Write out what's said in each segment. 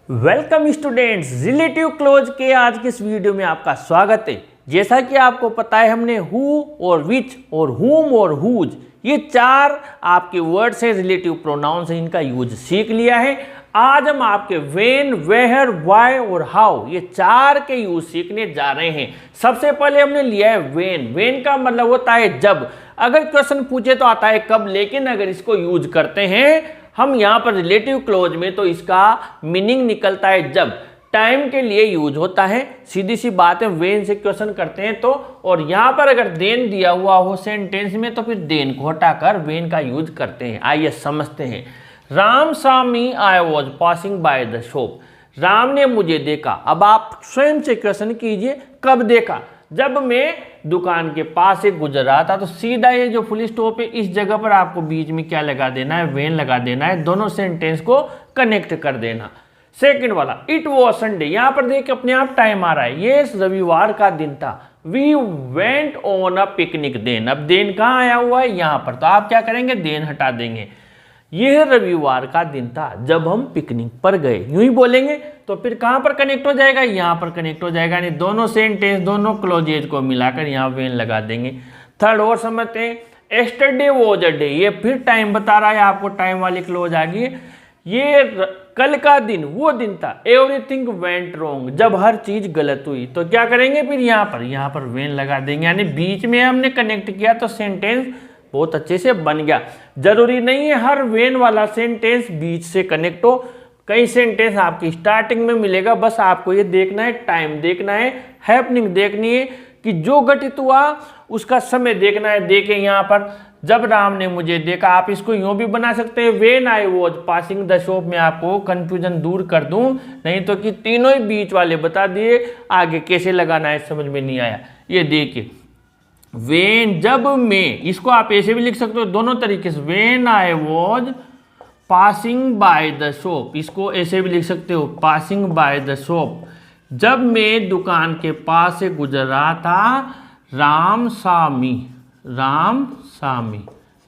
Welcome students, relative close के आज के इस वीडियो में आपका स्वागत है। जैसा कि आपको पता है, हमने हु और विच और हुम और हुज ये चार आपके वर्ड्स हैं, रिलेटिव प्रोनाउंस हैं, इनका यूज सीख लिया है। आज हम आपके व्हेन, वेयर, व्हाई और हाउ ये चार के यूज सीखने जा रहे हैं। सबसे पहले हमने लिया है व्हेन। व्हेन का मतलब होता है जब। अगर क्वेश्चन पूछे तो आता है कब, लेकिन अगर इसको यूज करते हैं हम यहाँ पर रिलेटिव क्लोज में तो इसका मीनिंग निकलता है जब। टाइम के लिए यूज होता है, सीधी सी बात है। व्हेन से क्वेश्चन करते हैं तो, और यहाँ पर अगर देन दिया हुआ हो सेंटेंस में तो फिर देन को हटाकर व्हेन का यूज करते हैं। आइए समझते हैं। Ram saw me, I was passing by the shop। Ram ने मुझे देखा। अब आप स्वयं से क्वेश्चन कीजिए, कब देखा? जब मैं दुकान के पास से गुजर रहा था। तो सीधा ये जो फुल स्टॉप है इस जगह पर आपको बीच में क्या लगा देना है? व्हेन लगा देना है। दोनों सेंटेंस को कनेक्ट कर देना। सेकंड वाला, इट वॉज संडे। यहाँ पर देखिए अपने आप टाइम आ रहा है, ये रविवार का दिन था। We went on a picnic then. अब देन कहाँ आया हुआ है? यहाँ पर। तो आप क्या करेंगे? देन हटा देंगे। यह रविवार का दिन था जब हम पिकनिक पर गए। यूं ही बोलेंगे तो फिर कहां पर कनेक्ट हो जाएगा? यहां पर कनेक्ट हो जाएगा। यानी दोनों सेंटेंस, दोनों क्लोजेज को मिलाकर यहां व्हेन लगा देंगे। थर्ड और समझते हैं, यस्टरडे वाज अ डे। ये फिर टाइम बता रहा है आपको, टाइम वाली क्लोज आ गई है। ये कल का दिन वो दिन था। एवरीथिंग वेंट रॉन्ग, जब हर चीज गलत हुई। तो क्या करेंगे फिर? यहाँ पर व्हेन लगा देंगे। यानी बीच में हमने कनेक्ट किया तो सेंटेंस बहुत अच्छे से बन गया। जरूरी नहीं है हर व्हेन वाला सेंटेंस बीच से कनेक्ट हो। कई सेंटेंस आपकी स्टार्टिंग में मिलेगा, बस आपको ये देखना है, टाइम देखना है, हैपनिंग देखनी है कि जो घटित हुआ उसका समय देखना है। देखें यहाँ पर, जब राम ने मुझे देखा। आप इसको यूं भी बना सकते हैं, when I was passing the shop. में आपको कंफ्यूजन दूर कर दूं, नहीं तो कि तीनों ही बीच वाले बता दिए, आगे कैसे लगाना है समझ में नहीं आया। ये देखिए वेन, जब मैं, इसको आप ऐसे भी लिख सकते हो दोनों तरीके से। When I was passing by the shop, इसको ऐसे भी लिख सकते हो, पासिंग बाय द शॉप। जब मैं दुकान के पास से गुजर रहा था, राम सामी, राम सामी,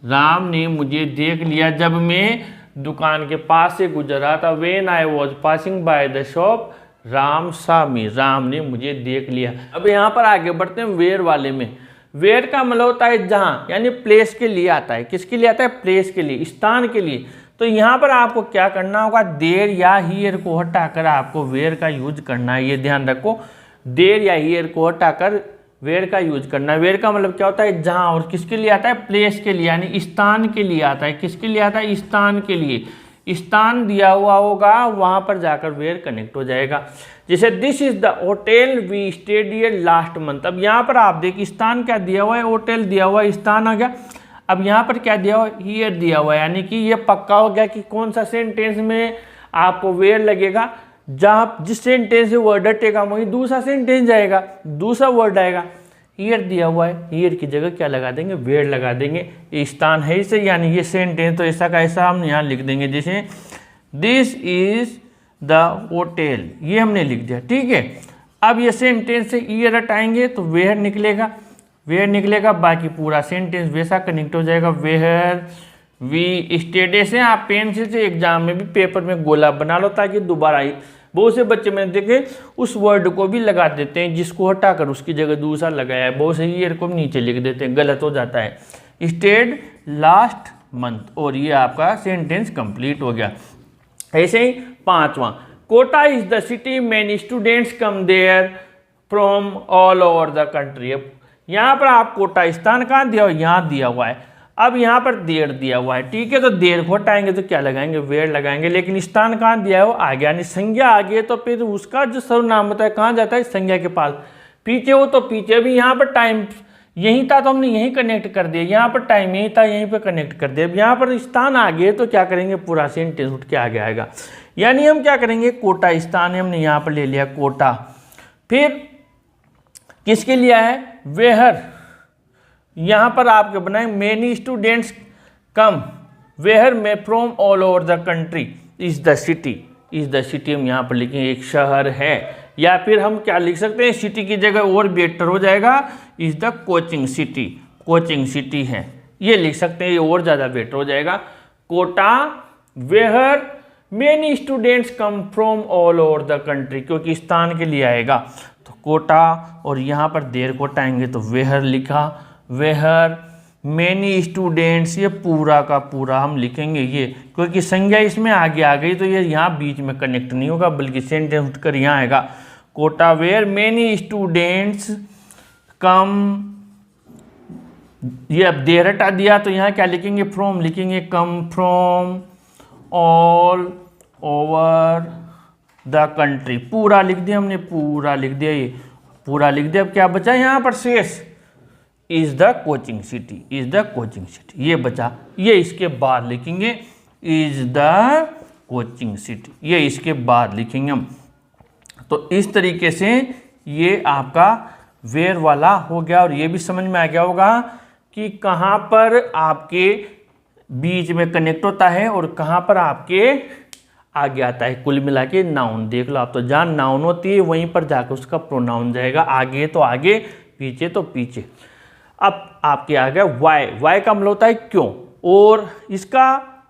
राम ने मुझे देख लिया जब मैं दुकान के पास से गुजर रहा था। When I was passing by the shop, Ram Sami, Ram ने मुझे देख लिया। अब यहाँ पर आगे बढ़ते हैं वेयर वाले में। वेयर का मतलब होता है जहाँ, यानी प्लेस के लिए आता है। किसके लिए आता है? प्लेस के लिए, स्थान के लिए। तो यहाँ पर आपको क्या करना होगा? देर या हियर को हटाकर आपको वेयर का यूज करना है। ये ध्यान रखो, देर या हियर को हटाकर वेयर का यूज करना है। वेयर का मतलब क्या होता है? जहाँ। और किसके लिए आता है? प्लेस के लिए, यानी स्थान के लिए आता है। किसके लिए आता है? स्थान के लिए। स्थान दिया हुआ होगा, वहां पर जाकर वेयर कनेक्ट हो जाएगा। जैसे this is the hotel we stayed here last month. अब यहाँ पर आप देखिए स्थान क्या दिया हुआ है? होटल दिया हुआ है, स्थान आ गया। अब यहाँ पर क्या दिया हुआ है? हियर दिया हुआ है। यानी कि ये पक्का हो गया कि कौन सा सेंटेंस में आपको वेयर लगेगा। जहाँ जिस सेंटेंस से वर्ड हटेगा वहीं दूसरा सेंटेंस जाएगा, दूसरा वर्ड आएगा। हियर दिया हुआ है, हियर की जगह क्या लगा देंगे? वेयर लगा देंगे। ये स्थान है इसे, यानी ये सेंटेंस तो ऐसा का ऐसा हम यहाँ लिख देंगे। जैसे दिस इज द होटल, ये हमने लिख दिया, ठीक है। अब ये सेंटेंस से ईयर हटाएंगे तो वेयर निकलेगा, वेयर निकलेगा। बाकी पूरा सेंटेंस वैसा कनेक्ट हो जाएगा। Where we stayed. ऐसे आप पेंसिल से एग्जाम में भी पेपर में गोला बना लो ताकि दोबारा ही। बहुत से बच्चे मैंने देखे उस वर्ड को भी लगा देते हैं जिसको हटाकर उसकी जगह दूसरा लगाया है। बहुत से ईयर को नीचे लिख देते हैं, गलत हो जाता है। स्टेड लास्ट मंथ, और ये आपका सेंटेंस कंप्लीट हो गया। ऐसे ही पांचवा, Kota is the city many students come there from all over the country. अब यहाँ पर आप कोटा स्थान कहाँ दिया हुआ? यहाँ दिया हुआ है। अब यहाँ पर देर दिया हुआ है, ठीक है। तो देर को हटाएंगे तो क्या लगाएंगे? वेयर लगाएंगे। लेकिन स्थान कहाँ दिया है? वो आगे, यानी संज्ञा आ गई तो फिर उसका जो सर्वनाम होता है कहाँ जाता है? संज्ञा के पास। पीछे हो तो पीछे भी, यहाँ पर टाइम यही था तो हमने यहीं कनेक्ट कर दिया। यहाँ पर टाइम यही था, यहीं पर कनेक्ट कर दिया। अब यहाँ पर स्थान आ गए तो क्या करेंगे? पूरा सेंटेंस उठ के आगे आएगा। यानी हम क्या करेंगे? कोटा स्थान है, हमने यहाँ पर ले लिया कोटा। फिर किसके लिया है? वेयर। यहाँ पर आपके बनाए मेनी स्टूडेंट्स कम वेयर में from all over the country. Is the city, is the city हम यहाँ पर लिखेंगे, एक शहर है। या फिर हम क्या लिख सकते हैं? सिटी की जगह और बेटर हो जाएगा, is the coaching city, coaching city है, ये लिख सकते हैं, ये और ज़्यादा बेटर हो जाएगा। Kota where many students come from all over the country, क्योंकि स्थान के लिए आएगा तो कोटा, और यहाँ पर देर कोटा आएंगे तो वेहर लिखा, वेहर मेनी स्टूडेंट्स, ये पूरा का पूरा हम लिखेंगे ये, क्योंकि संज्ञा इसमें आगे आ गई तो ये यहाँ बीच में कनेक्ट नहीं होगा बल्कि सेंटेंस उठकर यहाँ आएगा। कोटा वेयर मेनी स्टूडेंट्स कम, ये अब देर हटा दिया तो यहाँ क्या लिखेंगे, फ्रॉम लिखेंगे, कम from all over the country, पूरा लिख दिया हमने, पूरा लिख दिया, ये पूरा लिख दिया। अब क्या बचा यहाँ पर शेष, is the coaching city, is the coaching city, ये बचा, ये इसके बाद लिखेंगे इज द कोचिंग सिटी, ये इसके बाद लिखेंगे हम। तो इस तरीके से ये आपका वेयर वाला हो गया, और ये भी समझ में आ गया होगा कि कहाँ पर आपके बीच में कनेक्ट होता है और कहाँ पर आपके आगे आता है। कुल मिला के नाउन देख लो आप, तो जहाँ नाउन होती है वहीं पर जाकर उसका प्रोनाउन जाएगा, आगे तो आगे, पीछे तो पीछे। अब आपके आ गया वाई, वाई का मतलब होता है क्यों, और इसका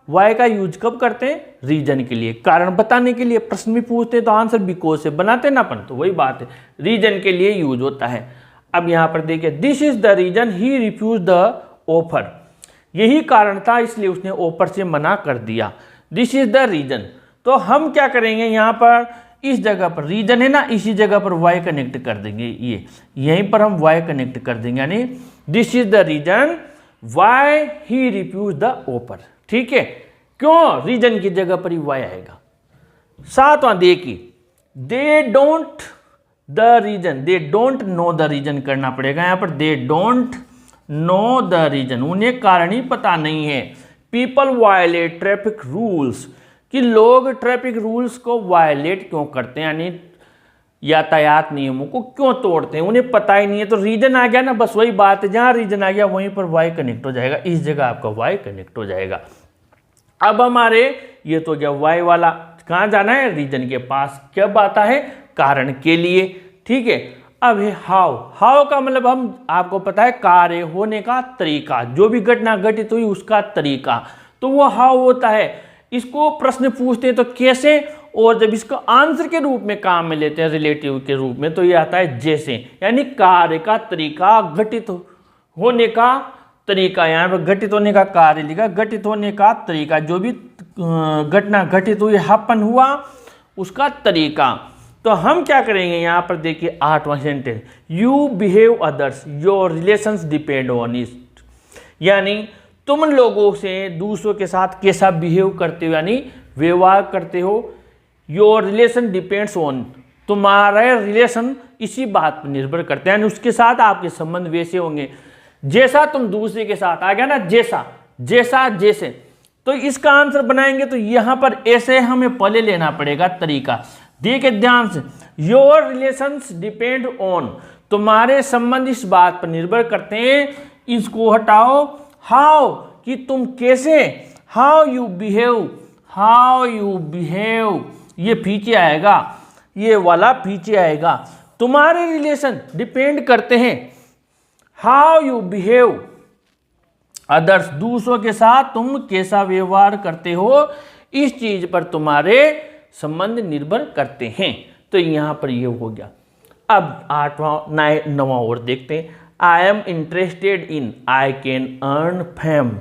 वाई का यूज कब करते हैं, रीजन के लिए, कारण बताने के लिए। प्रश्न भी पूछते हैं तो आंसर बिकॉज से बनाते ना अपन, तो वही बात है, रीजन के लिए यूज होता है। अब यहाँ पर देखिए, this is the reason he refuse the offer, यही कारण था इसलिए उसने ऑफर से मना कर दिया, दिस इज द रीजन। तो हम क्या करेंगे, यहाँ पर इस जगह पर रीजन है ना, इसी जगह पर वाई कनेक्ट कर देंगे, ये यहीं पर हम वाई कनेक्ट कर देंगे, यानी this is the reason why he refuse the offer. ठीक है, क्यों, रीजन की जगह पर ही वाई आएगा। सातवां देखिए, they don't the reason, they don't know the reason करना पड़ेगा यहाँ पर, they don't know the reason, उन्हें कारण ही पता नहीं है। पीपल वायलेट ट्रैफिक रूल्स, कि लोग ट्रैफिक रूल्स को वायलेट क्यों करते हैं, यानी यातायात नियमों को क्यों तोड़ते हैं, उन्हें पता ही नहीं है। तो रीजन आ गया ना, बस वही बात है, जहां रीजन आ गया वहीं पर वाई कनेक्ट हो जाएगा, इस जगह आपका वाई कनेक्ट हो जाएगा। अब हमारे ये तो गया वाई वाला, कहाँ जाना है, रीजन के पास, कब आता है, कारण के लिए। ठीक है, अब है हाउ, हाउ का मतलब हम आपको पता है कार्य होने का तरीका, जो भी घटना घटित हुई उसका तरीका, तो वो हाउ होता है। इसको प्रश्न पूछते हैं तो कैसे, और जब इसको आंसर के रूप में काम में लेते हैं रिलेटिव के रूप में तो ये आता है जैसे, यानी कार्य का तरीका, घटित होने का तरीका। यहाँ पर घटित होने का कार्य लिखा, घटित होने का तरीका, जो भी घटना घटित हुई, हैपन हुआ, उसका तरीका। तो हम क्या करेंगे, यहाँ पर देखिए 8वां sentence, you behave others your relations depend on it, यानी तुम लोगों से दूसरों के साथ कैसा बिहेव करते हो, यानी व्यवहार करते हो। योर रिलेशन डिपेंड्स ऑन, तुम्हारे रिलेशन इसी बात पर निर्भर करते हैं, यानी उसके साथ आपके संबंध वैसे होंगे जैसा तुम दूसरे के साथ, आ गया ना, जैसा जैसा जैसे। तो इसका आंसर बनाएंगे तो यहाँ पर ऐसे हमें पहले लेना पड़ेगा तरीका। देखिए ध्यान से, योर रिलेशंस डिपेंड ऑन, तुम्हारे संबंध इस बात पर निर्भर करते हैं, इसको हटाओ, हाउ, कि तुम कैसे, how you behave, how you behave, ये पीछे आएगा, ये वाला पीछे आएगा। तुम्हारे रिलेशन डिपेंड करते हैं, हाउ यू बिहेव अदर्स, दूसरों के साथ तुम कैसा व्यवहार करते हो, इस चीज पर तुम्हारे संबंध निर्भर करते हैं। तो यहां पर ये हो गया। अब 8वां 9वां और देखते हैं, I am interested in I can earn fame,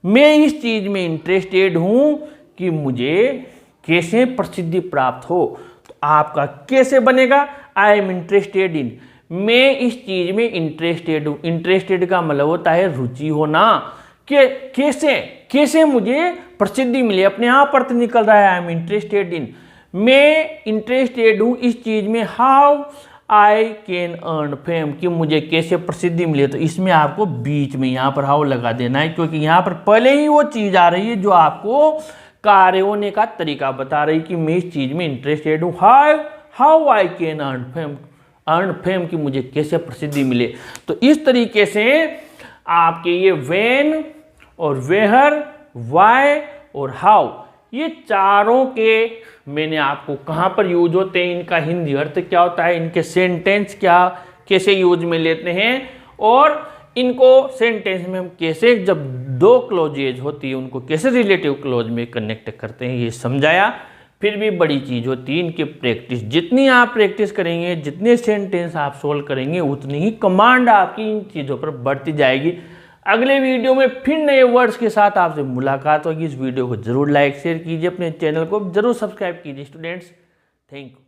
मैं इस चीज में इंटरेस्टेड हूं कि मुझे कैसे प्रसिद्धि प्राप्त हो। तो आपका कैसे बनेगा, आई एम इंटरेस्टेड इन, मैं इस चीज में इंटरेस्टेड हूं। इंटरेस्टेड का मतलब होता है रुचि होना, कि कैसे कैसे मुझे प्रसिद्धि मिले, अपने आप अर्थ निकल रहा है, आई एम इंटरेस्टेड इन, मैं इंटरेस्टेड हूं इस चीज में, how I can earn fame, कि मुझे कैसे प्रसिद्धि मिले। तो इसमें आपको बीच में यहाँ पर हाउ लगा देना है, क्योंकि यहाँ पर पहले ही वो चीज आ रही है जो आपको कार्य होने का तरीका बता रही कि मैं इस चीज में इंटरेस्टेड हूँ, how I can earn fame, कि मुझे कैसे प्रसिद्धि मिले। तो इस तरीके से आपके ये व्हेन और वेहर, वाई और हाउ, ये चारों के मैंने आपको कहाँ पर यूज होते हैं, इनका हिंदी अर्थ क्या होता है, इनके सेंटेंस क्या कैसे यूज में लेते हैं, और इनको सेंटेंस में हम कैसे जब दो क्लोजेज होती है उनको कैसे रिलेटिव क्लोज में कनेक्ट करते हैं ये समझाया। फिर भी बड़ी चीज़ होती है इनकी प्रैक्टिस, जितनी आप प्रैक्टिस करेंगे, जितने सेंटेंस आप सोल्व करेंगे, उतनी ही कमांड आपकी इन चीज़ों पर बढ़ती जाएगी। अगले वीडियो में फिर नए वर्ड्स के साथ आपसे मुलाकात होगी। इस वीडियो को जरूर लाइक शेयर कीजिए, अपने चैनल को जरूर सब्सक्राइब कीजिए स्टूडेंट्स। Thank you.